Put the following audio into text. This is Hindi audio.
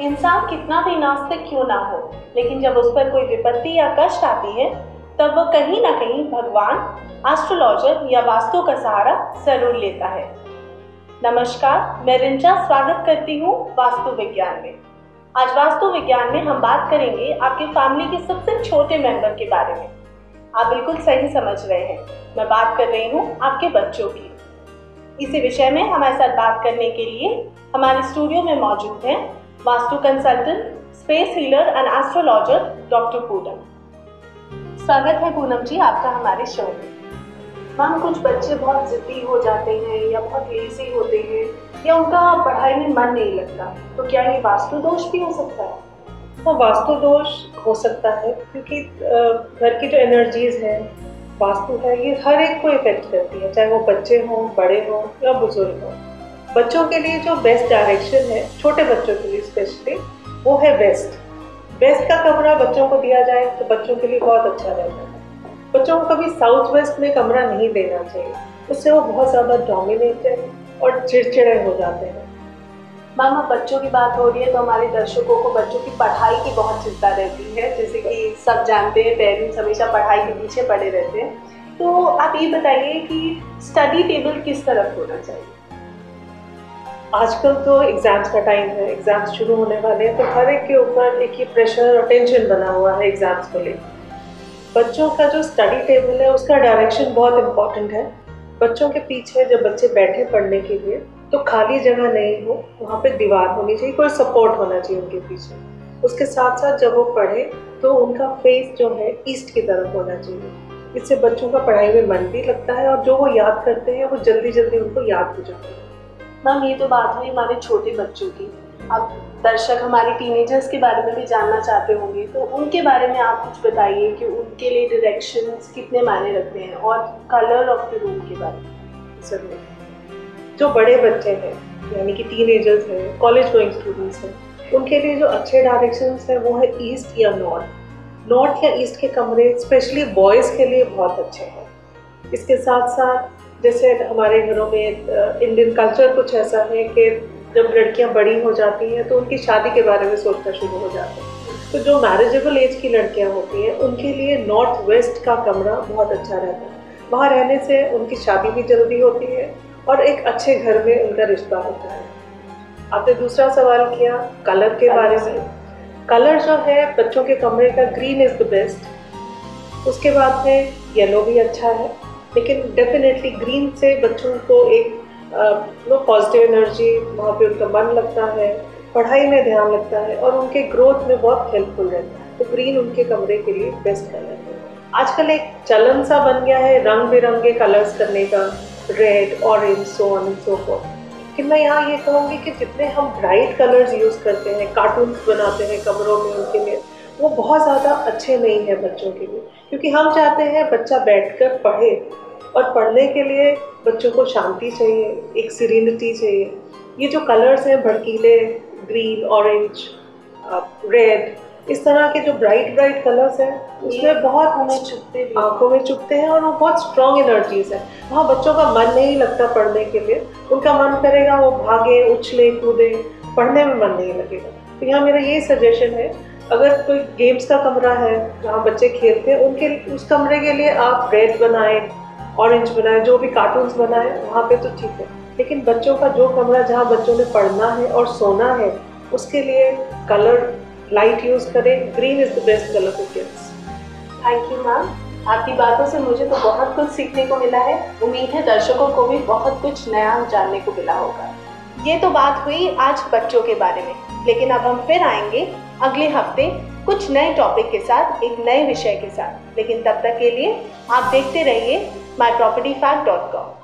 इंसान कितना भी नास्तिक क्यों ना हो, लेकिन जब उस पर कोई विपत्ति या कष्ट आती है तब वह कहीं ना कहीं भगवान, एस्ट्रोलॉजर या वास्तु का सहारा जरूर लेता है। नमस्कार, मैं रिंचा स्वागत करती हूँ वास्तु विज्ञान में। आज वास्तु विज्ञान में हम बात करेंगे आपकी फैमिली के सबसे छोटे मेंबर के बारे में। आप बिल्कुल सही समझ रहे हैं, मैं बात कर रही हूँ आपके बच्चों की। इसी विषय में हमारे साथ बात करने के लिए हमारे स्टूडियो में मौजूद हैं vastu consultant, space healer and astrologer doctor Poonam. स्वागत है पूनम जी आपका हमारे शो में। मैम, कुछ बच्चे बहुत जिद्दी हो जाते हैं या बहुत लेजी होते हैं या उनका पढ़ाई में मन नहीं लगता, तो क्या ये वास्तु दोष भी हो सकता है? तो वास्तु दोष हो सकता है क्योंकि घर की जो एनर्जीज है, वास्तु है, ये हर एक को इफेक्ट करती है, चाहे वो बच्चे हों, बड़े हों या बुजुर्ग हों। बच्चों के लिए जो बेस्ट डायरेक्शन है, छोटे बच्चों के लिए स्पेशली, वो है वेस्ट। वेस्ट का कमरा बच्चों को दिया जाए तो बच्चों के लिए बहुत अच्छा रहता है। बच्चों को कभी साउथ वेस्ट में कमरा नहीं देना चाहिए, उससे वो बहुत ज़्यादा डोमिनेटेड और चिड़चिड़े हो जाते हैं। मैम, अब बच्चों की बात हो रही है तो हमारे दर्शकों को बच्चों की पढ़ाई की बहुत चिंता रहती है। जैसे कि सब जानते हैं, पेरेंट्स हमेशा पढ़ाई के पीछे पड़े रहते हैं। तो आप ये बताइए कि स्टडी टेबल किस तरफ होना चाहिए? आजकल तो एग्ज़ाम्स का टाइम है, एग्ज़ाम्स शुरू होने वाले हैं, तो हर एक के ऊपर एक ही प्रेशर और टेंशन बना हुआ है एग्ज़ाम्स को लेकर। बच्चों का जो स्टडी टेबल है उसका डायरेक्शन बहुत इम्पॉर्टेंट है। बच्चों के पीछे जब बच्चे बैठे पढ़ने के लिए तो खाली जगह नहीं हो, वहाँ पे दीवार होनी चाहिए, कोई सपोर्ट होना चाहिए उनके पीछे। उसके साथ साथ जब वो पढ़े तो उनका फेस जो है ईस्ट की तरफ होना चाहिए। इससे बच्चों का पढ़ाई में मन भी लगता है और जो वो याद करते हैं वो जल्दी जल्दी उनको याद हो जाता है। मैम, ये तो बात हुई हमारे छोटे बच्चों की। अब दर्शक हमारे टीनेजर्स के बारे में भी जानना चाहते होंगे, तो उनके बारे में आप कुछ बताइए कि उनके लिए डायरेक्शंस कितने मायने रखते हैं और कलर ऑफ द रूम के बारे में। ज़रूर, जो बड़े बच्चे हैं यानी कि टीनेजर्स हैं, कॉलेज गोइंग स्टूडेंट्स हैं, उनके लिए जो अच्छे डायरेक्शंस हैं वो है ईस्ट या नॉर्थ। नॉर्थ या ईस्ट के कमरे स्पेशली बॉयज़ के लिए बहुत अच्छे हैं। इसके साथ साथ जैसे हमारे घरों में इंडियन कल्चर कुछ ऐसा है कि जब लड़कियां बड़ी हो जाती हैं तो उनकी शादी के बारे में सोचना शुरू हो जाते हैं। तो जो मैरिजेबल एज की लड़कियां होती हैं उनके लिए नॉर्थ वेस्ट का कमरा बहुत अच्छा रहता है। वहाँ रहने से उनकी शादी भी जल्दी होती है और एक अच्छे घर में उनका रिश्ता होता है। आपने दूसरा सवाल किया कलर के बारे में। कलर जो है बच्चों के कमरे का ग्रीन इज़ द बेस्ट। उसके बाद में येलो भी अच्छा है, लेकिन डेफिनेटली ग्रीन से बच्चों को एक पॉजिटिव एनर्जी, वहाँ पे उनका मन लगता है, पढ़ाई में ध्यान लगता है और उनके ग्रोथ में बहुत हेल्पफुल रहता है। तो ग्रीन उनके कमरे के लिए बेस्ट कलर है। आजकल एक चलन सा बन गया है रंग बिरंगे कलर्स करने का, red, orange, so on and so forth. कि मैं यहाँ ये कहूँगी कि जितने हम ब्राइट कलर्स यूज़ करते हैं, कार्टून्स बनाते हैं कमरों में उनके लिए, वो बहुत ज़्यादा अच्छे नहीं है बच्चों के लिए। क्योंकि हम चाहते हैं बच्चा बैठकर पढ़े और पढ़ने के लिए बच्चों को शांति चाहिए, एक सीरेनिटी चाहिए। ये जो कलर्स हैं भड़कीले, ग्रीन, ऑरेंज, रेड, इस तरह के जो ब्राइट कलर्स हैं उसमें बहुत आंखों में चुभते हैं और वो बहुत स्ट्रॉन्ग एनर्जीज है। वहाँ बच्चों का मन नहीं लगता पढ़ने के लिए। उनका मन करेगा वो भागे, उछले, कूदे, पढ़ने में मन नहीं लगेगा। तो यहाँ मेरा ये सजेशन है, अगर कोई गेम्स का कमरा है जहाँ बच्चे खेलते हैं, उनके उस कमरे के लिए आप रेड बनाएं, ऑरेंज बनाएं, जो भी कार्टून्स बनाएं, वहाँ पे तो ठीक है। लेकिन बच्चों का जो कमरा जहाँ बच्चों ने पढ़ना है और सोना है, उसके लिए कलर लाइट यूज़ करें। Green is the best colour for kids. Thank you ma'am, आपकी बातों से मुझे तो बहुत कुछ सीखने को मिला है। उम्मीद है दर्शकों को भी बहुत कुछ नया जानने को मिला होगा। ये तो बात हुई आज बच्चों के बारे में, लेकिन अब हम फिर आएंगे अगले हफ्ते कुछ नए टॉपिक के साथ, एक नए विषय के साथ। लेकिन तब तक के लिए आप देखते रहिए mypropertyfact.com।